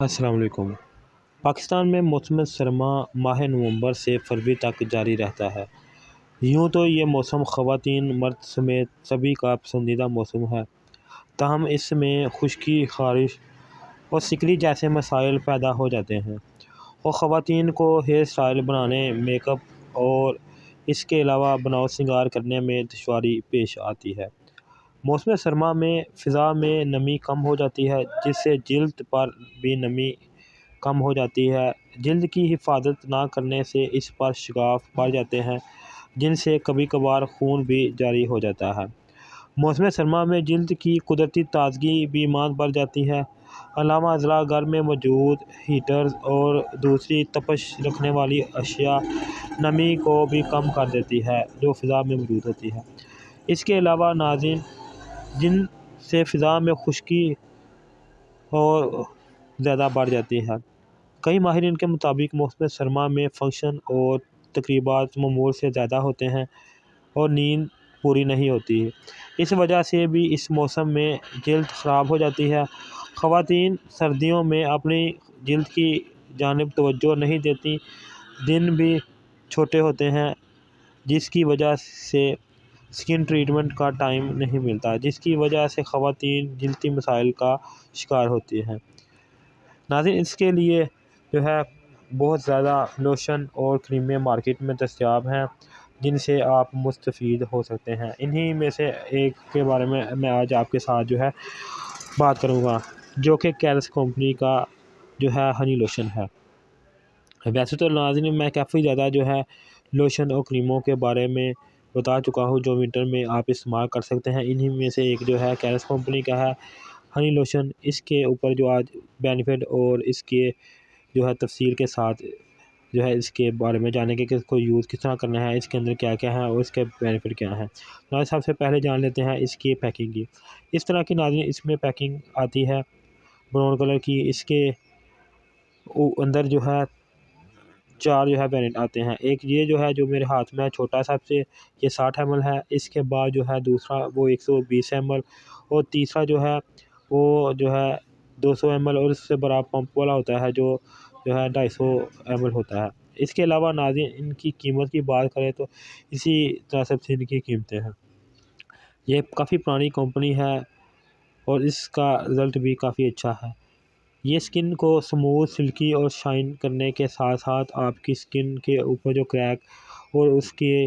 السلام علیکم۔ پاکستان میں موسم سرما ماہ نومبر سے فروری تک جاری رہتا ہے۔ یوں تو یہ موسم خواتین مرد سمیت سبھی کا پسندیدہ موسم ہے، تاہم اس میں خشکی، خارش اور سکری جیسے مسائل پیدا ہو جاتے ہیں اور خواتین کو ہیئر سٹائل بنانے، میک اپ اور اس کے علاوہ بناؤ سنگار کرنے میں دشواری پیش آتی ہے۔ موسم سرما میں فضا میں نمی کم ہو جاتی ہے، جس سے جلد پر بھی نمی کم ہو جاتی ہے۔ جلد کی حفاظت نہ کرنے سے اس پر شگاف پڑ جاتے ہیں، جن سے کبھی کبھار خون بھی جاری ہو جاتا ہے۔ موسم سرما میں جلد کی قدرتی تازگی بھی ماند پڑ جاتی ہے۔ علامہ اضلاع گھر میں موجود ہیٹرز اور دوسری تپش رکھنے والی اشیاء نمی کو بھی کم کر دیتی ہے جو فضا میں موجود ہوتی ہے۔ اس کے علاوہ ناظرین، جن سے فضا میں خشکی اور زیادہ بڑھ جاتی ہے۔ کئی ماہرین کے مطابق موسم سرما میں فنکشن اور تقریبات معمول سے زیادہ ہوتے ہیں اور نیند پوری نہیں ہوتی۔ اس وجہ سے بھی اس موسم میں جلد خراب ہو جاتی ہے۔ خواتین سردیوں میں اپنی جلد کی جانب توجہ نہیں دیتی، دن بھی چھوٹے ہوتے ہیں، جس کی وجہ سے سکن ٹریٹمنٹ کا ٹائم نہیں ملتا، جس کی وجہ سے خواتین جلدی مسائل کا شکار ہوتی ہیں۔ ناظرین، اس کے لیے بہت زیادہ لوشن اور کریمیں مارکیٹ میں دستیاب ہیں، جن سے آپ مستفید ہو سکتے ہیں۔ انہی میں سے ایک کے بارے میں آج آپ کے ساتھ بات کروں گا، جو کہ کیرس کمپنی کا ہنی لوشن ہے۔ ویسے تو ناظرین، میں کافی زیادہ لوشن اور کریموں کے بارے میں بتا چکا ہوں جو ونٹر میں آپ استعمال کر سکتے ہیں۔ انہی میں سے ایک کیرس کمپنی کا ہے ہنی لوشن۔ اس کے اوپر آج بینیفٹ اور اس کے تفصیل کے ساتھ اس کے بارے میں جانیں گے کہ اس کو یوز کس طرح کرنا ہے، اس کے اندر کیا کیا ہے اور اس کے بینیفٹ کیا ہیں۔ ناظرین، سب سے پہلے جان لیتے ہیں اس کی پیکنگ کی۔ اس طرح کی ناظرین اس میں پیکنگ آتی ہے براؤن کلر کی۔ اس کے اندر چار ویریئنٹ آتے ہیں۔ ایک یہ جو میرے ہاتھ میں ہے چھوٹا سا، سے یہ 60 ml ہے۔ اس کے بعد دوسرا وہ 120 ml، اور تیسرا وہ 200 ml، اور اس سے بڑا پمپ والا ہوتا ہے جو 250 ml ہوتا ہے۔ اس کے علاوہ ناظرین، ان کی قیمت کی بات کریں تو اسی طرح سے ان کی قیمتیں ہیں۔ یہ کافی پرانی کمپنی ہے اور اس کا رزلٹ بھی کافی اچھا ہے۔ یہ سکن کو سموتھ، سلکی اور شائن کرنے کے ساتھ ساتھ آپ کی سکن کے اوپر کریک اور اس کے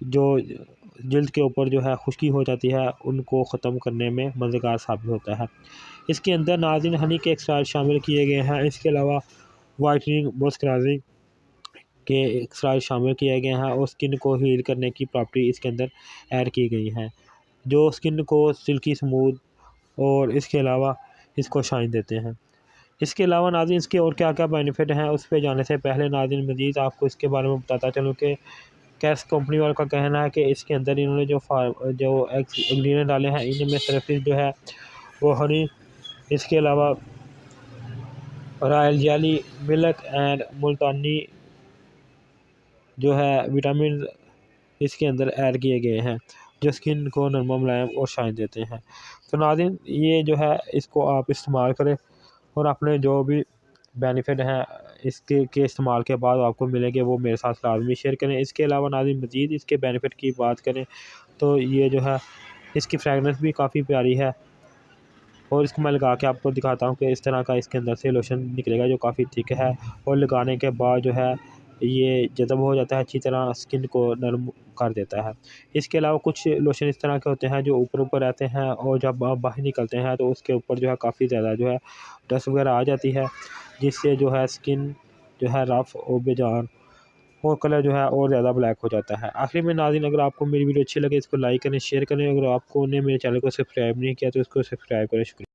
جلد کے اوپر خشکی ہو جاتی ہے، ان کو ختم کرنے میں مددگار ثابت ہوتا ہے۔ اس کے اندر ناظرین ہنی کے ایکسٹرائٹ شامل کیے گئے ہیں۔ اس کے علاوہ وائٹننگ، موئسچرائزنگ کے ایکسٹرائٹ شامل کیے گئے ہیں اور سکن کو ہیل کرنے کی پراپرٹی اس کے اندر ایڈ کی گئی ہیں، جو سکن کو سلکی، سموتھ اور اس کے علاوہ اس کو شائن دیتے ہیں۔ اس کے علاوہ ناظرین اس کے اور کیا کیا بینیفٹ ہیں، اس پہ جانے سے پہلے ناظرین مزید آپ کو اس کے بارے میں بتاتا چلوں کہ کیرس کمپنی والوں کا کہنا ہے کہ اس کے اندر انہوں نے جو انگریڈینٹ ڈالے ہیں، ان میں صرف وہ ہنی، اس کے علاوہ royal jelly, milk and Multani vitamin اس کے اندر ایڈ کیے گئے ہیں، جو سکن کو نرم و ملائم اور شائن دیتے ہیں۔ تو ناظرین، یہ اس کو آپ استعمال کریں اور اپنے جو بھی بینیفٹ ہیں اس کے استعمال کے بعد آپ کو ملیں گے، وہ میرے ساتھ لازمی شیئر کریں۔ اس کے علاوہ ناظرین مزید اس کے بینیفٹ کی بات کریں تو یہ اس کی فریگننس بھی کافی پیاری ہے، اور اس کو میں لگا کے آپ کو دکھاتا ہوں کہ اس طرح کا اس کے اندر سے لوشن نکلے گا جو کافی تھک ہے، اور لگانے کے بعد یہ جذب ہو جاتا ہے، اچھی طرح سکن کو نرم کر دیتا ہے۔ اس کے علاوہ کچھ لوشن اس طرح کے ہوتے ہیں جو اوپر رہتے ہیں، اور جب آپ باہر نکلتے ہیں تو اس کے اوپر کافی زیادہ ڈسٹ وغیرہ آ جاتی ہے، جس سے سکن رف اور بے جان اور کلر اور زیادہ بلیک ہو جاتا ہے۔ آخری میں ناظرین، اگر آپ کو میری ویڈیو اچھی لگے اس کو لائک کریں، شیئر کریں، اگر آپ کو نے میرے چینل کو سبسکرائب نہیں کیا تو اس کو سبسکرائب کریں۔ شکریہ۔